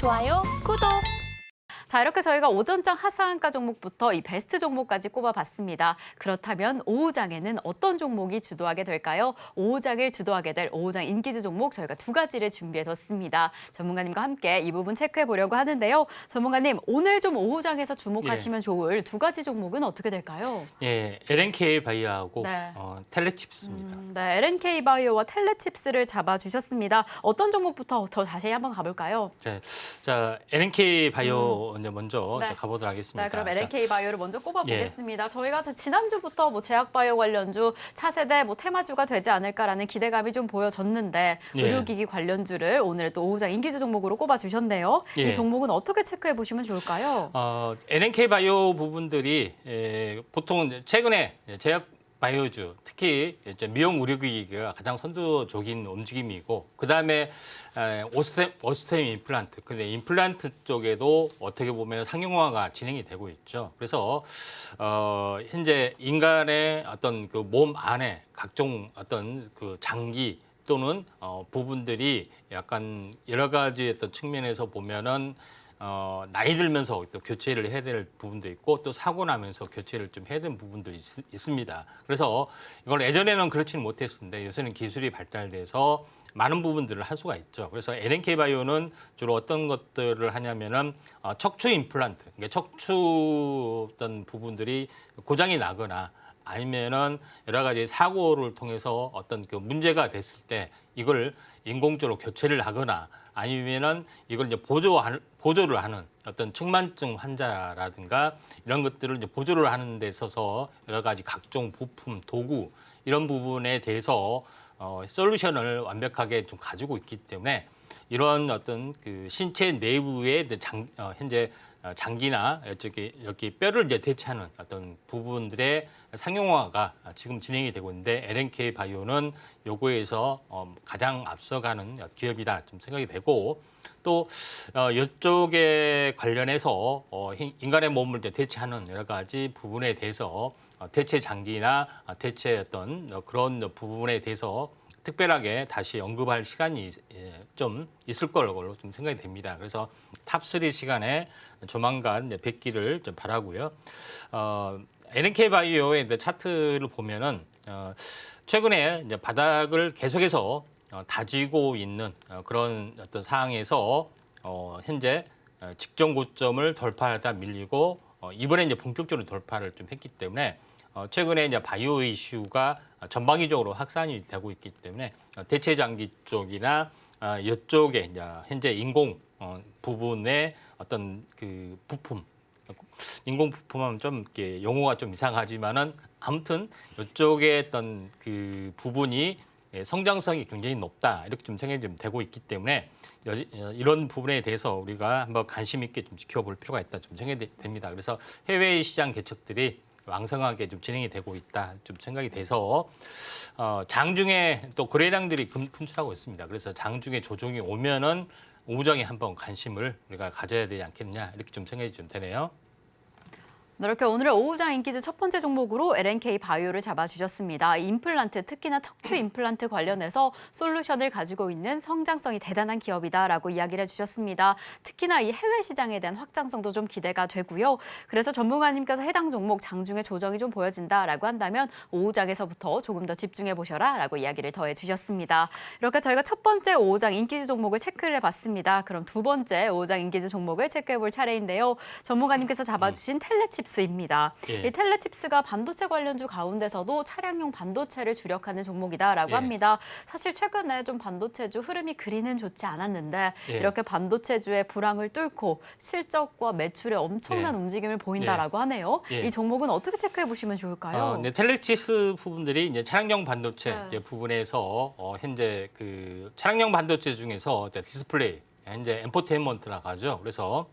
좋아요, 구독! 자, 이렇게 저희가 오전장 하상한가 종목부터 이 베스트 종목까지 꼽아봤습니다. 그렇다면 오후장에는 어떤 종목이 주도하게 될까요? 오후장을 주도하게 될 오후장 인기주 종목 저희가 두 가지를 준비해뒀습니다. 전문가님과 함께 이 부분 체크해보려고 하는데요. 전문가님, 오늘 좀 오후장에서 주목하시면 좋을 두 가지 종목은 어떻게 될까요? 예, LNK 바이오하고 네. 텔레칩스입니다. 네, LNK 바이오와 텔레칩스를 잡아주셨습니다. 어떤 종목부터 더 자세히 한번 가볼까요? 자, LNK 바이오 먼저 네. 가보도록 하겠습니다. 네, 그럼 LNK 바이오를 먼저 꼽아보겠습니다. 예. 저희가 지난주부터 제약 바이오 관련주, 차세대, 테마주가 되지 않을까라는 기대감이 좀 보여졌는데 예. 의료기기 관련주를 오늘 또 오후장 인기주 종목으로 꼽아주셨네요. 예. 이 종목은 어떻게 체크해 보시면 좋을까요? LNK 바이오 부분들이 보통 최근에 제약 바이오주, 특히 미용 의료기기가 가장 선두적인 움직임이고, 그 다음에 오스템 임플란트, 근데 임플란트 쪽에도 어떻게 보면 상용화가 진행이 되고 있죠. 그래서 현재 인간의 어떤 그 몸 안에 각종 어떤 그 장기 또는 부분들이 약간 여러 가지 어떤 측면에서 보면은 나이 들면서 또 교체를 해야 될 부분도 있고 또 사고 나면서 교체를 좀 해야 되는 부분도 있습니다. 그래서 이걸 예전에는 그렇지는 못했었는데 요새는 기술이 발달돼서 많은 부분들을 할 수가 있죠. 그래서 LNK 바이오는 주로 어떤 것들을 하냐면은 척추 임플란트, 그러니까 척추 어떤 부분들이 고장이 나거나 아니면은 여러 가지 사고를 통해서 어떤 그 문제가 됐을 때 이걸 인공적으로 교체를 하거나 아니면은 이걸 이제 보조를 하는 어떤 측만증 환자라든가 이런 것들을 이제 보조를 하는 데 있어서 여러 가지 각종 부품, 도구 이런 부분에 대해서 솔루션을 완벽하게 좀 가지고 있기 때문에 이런 어떤 그 신체 내부의 현재 장기나 여기 뼈를 이제 대체하는 어떤 부분들의 상용화가 지금 진행이 되고 있는데 LNK 바이오는 요거에서 가장 앞서가는 기업이다 좀 생각이 되고 또 이쪽에 관련해서 인간의 몸을 이제 대체하는 여러 가지 부분에 대해서 대체 장기나 대체 어떤 그런 부분에 대해서 특별하게 다시 언급할 시간이 좀 있을 걸로 좀 생각이 됩니다. 그래서 탑3 시간에 조만간 뵙기를 좀 바라고요. LNK 바이오의 차트를 보면은 최근에 이제 바닥을 계속해서 다지고 있는 그런 어떤 상황에서 현재 직전 고점을 돌파하다 밀리고 이번에 이제 본격적으로 돌파를 좀 했기 때문에 최근에 이제 바이오 이슈가 전방위적으로 확산이 되고 있기 때문에 대체 장기 쪽이나 이쪽에 이제 현재 인공 부분의 어떤 그 부품, 인공 부품하면 좀 이렇게 용어가 좀 이상하지만은 아무튼 이쪽에 어떤 그 부분이 성장성이 굉장히 높다 이렇게 좀 생각이 좀 되고 있기 때문에 이런 부분에 대해서 우리가 한번 관심 있게 좀 지켜볼 필요가 있다 좀 생각이 됩니다. 그래서 해외 시장 개척들이 왕성하게 좀 진행이 되고 있다 좀 생각이 돼서 장중에 또 거래량들이 분출하고 있습니다. 그래서 장중에 조정이 오면은 오후장에 한번 관심을 우리가 가져야 되지 않겠냐 이렇게 좀 생각이 좀 되네요. 이렇게 오늘의 오후장 인기주 첫 번째 종목으로 LNK 바이오를 잡아주셨습니다. 임플란트, 특히나 척추 임플란트 관련해서 솔루션을 가지고 있는 성장성이 대단한 기업이다라고 이야기를 해주셨습니다. 특히나 이 해외 시장에 대한 확장성도 좀 기대가 되고요. 그래서 전문가님께서 해당 종목 장중에 조정이 좀 보여진다라고 한다면 오후장에서부터 조금 더 집중해 보셔라라고 이야기를 더해 주셨습니다. 이렇게 저희가 첫 번째 오후장 인기주 종목을 체크를 해봤습니다. 그럼 두 번째 오후장 인기주 종목을 체크해 볼 차례인데요. 전문가님께서 잡아주신 텔레칩스입니다. 예. 이 텔레칩스가 반도체 관련주 가운데서도 차량용 반도체를 주력하는 종목이다라고 예. 합니다. 사실 최근에 좀 반도체주 흐름이 그리는 좋지 않았는데 예. 이렇게 반도체주의 불황을 뚫고 실적과 매출에 엄청난 예. 움직임을 보인다라고 하네요. 예. 이 종목은 어떻게 체크해 보시면 좋을까요? 네, 텔레칩스 부분들이 이제 차량용 반도체 네. 이제 부분에서 현재 그 차량용 반도체 중에서 디스플레이, 현재 엔포테인먼트라고 하죠. 그래서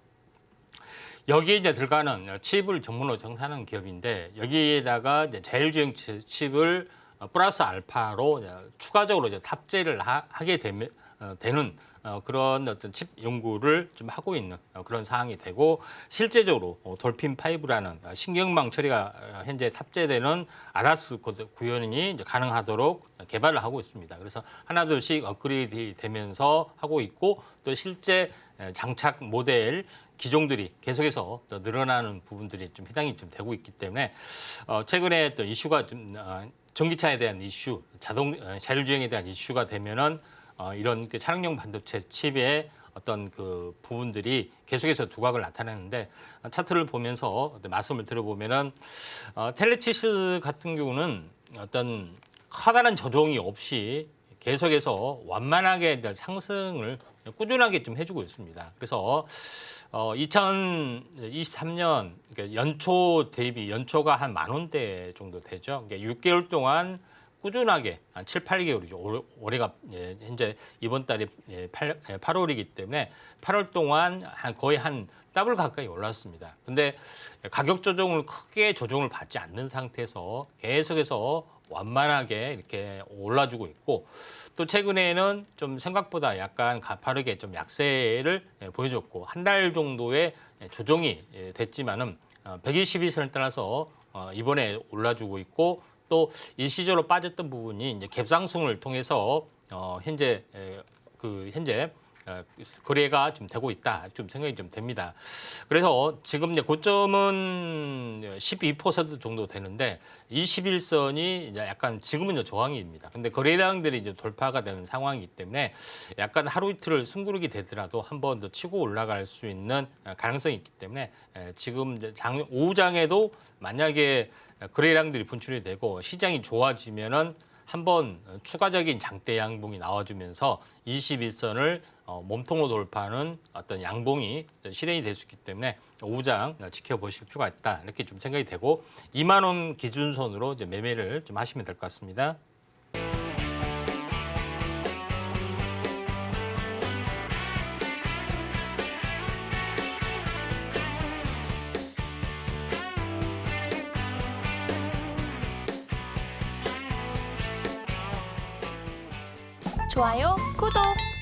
여기에 이제 들어가는 칩을 전문으로 생산하는 기업인데 여기에다가 이제 제일주행 칩을 플러스 알파로 추가적으로 이제 탑재를 하게 되는 그런 어떤 칩 연구를 좀 하고 있는 그런 상황이 되고 실제적으로 돌핀 5라는 신경망 처리가 현재 탑재되는 아다스 구현이 이제 가능하도록 개발을 하고 있습니다. 그래서 하나둘씩 업그레이드 되면서 하고 있고 또 실제 장착 모델 기종들이 계속해서 더 늘어나는 부분들이 좀 해당이 좀 되고 있기 때문에 최근에 또 이슈가 좀 전기차에 대한 이슈, 자율주행에 대한 이슈가 되면은 이런 그 차량용 반도체 칩의 어떤 그 부분들이 계속해서 두각을 나타내는데 차트를 보면서 말씀을 들어보면은 텔레치스 같은 경우는 어떤 커다란 조정이 없이 계속해서 완만하게 상승을 꾸준하게 좀 해주고 있습니다. 그래서 2023년 그러니까 연초 대비 연초가 한 10,000원대 정도 되죠. 그러니까 6개월 동안 꾸준하게 한 7, 8개월이죠. 올해가 현재 이번 달이 8월이기 때문에 8월 동안 거의 한 더블 가까이 올랐습니다. 근데 가격 조정을 크게 조정을 받지 않는 상태에서 계속해서 완만하게 이렇게 올라주고 있고 또 최근에는 좀 생각보다 약간 가파르게 좀 약세를 보여줬고 한 달 정도의 조정이 됐지만은 121선을 따라서 이번에 올라주고 있고 또 일시적으로 빠졌던 부분이 이제 갭상승을 통해서 현재 거래가 좀 되고 있다. 좀 생각이 좀 됩니다. 그래서 지금 이제 고점은 12% 정도 되는데 21선이 이제 약간 지금은 이제 저항입니다. 근데 거래량들이 이제 돌파가 되는 상황이기 때문에 약간 하루 이틀을 숨고르게 되더라도 한 번 더 치고 올라갈 수 있는 가능성이 있기 때문에 지금 이제 오후장에도 만약에 거래량들이 분출이 되고 시장이 좋아지면은 한번 추가적인 장대 양봉이 나와주면서 21선을 몸통으로 돌파하는 어떤 양봉이 실현이 될 수 있기 때문에 오후장 지켜보실 필요가 있다 이렇게 좀 생각이 되고 2만 원 기준선으로 이제 매매를 좀 하시면 될 것 같습니다. 좋아요, 구독!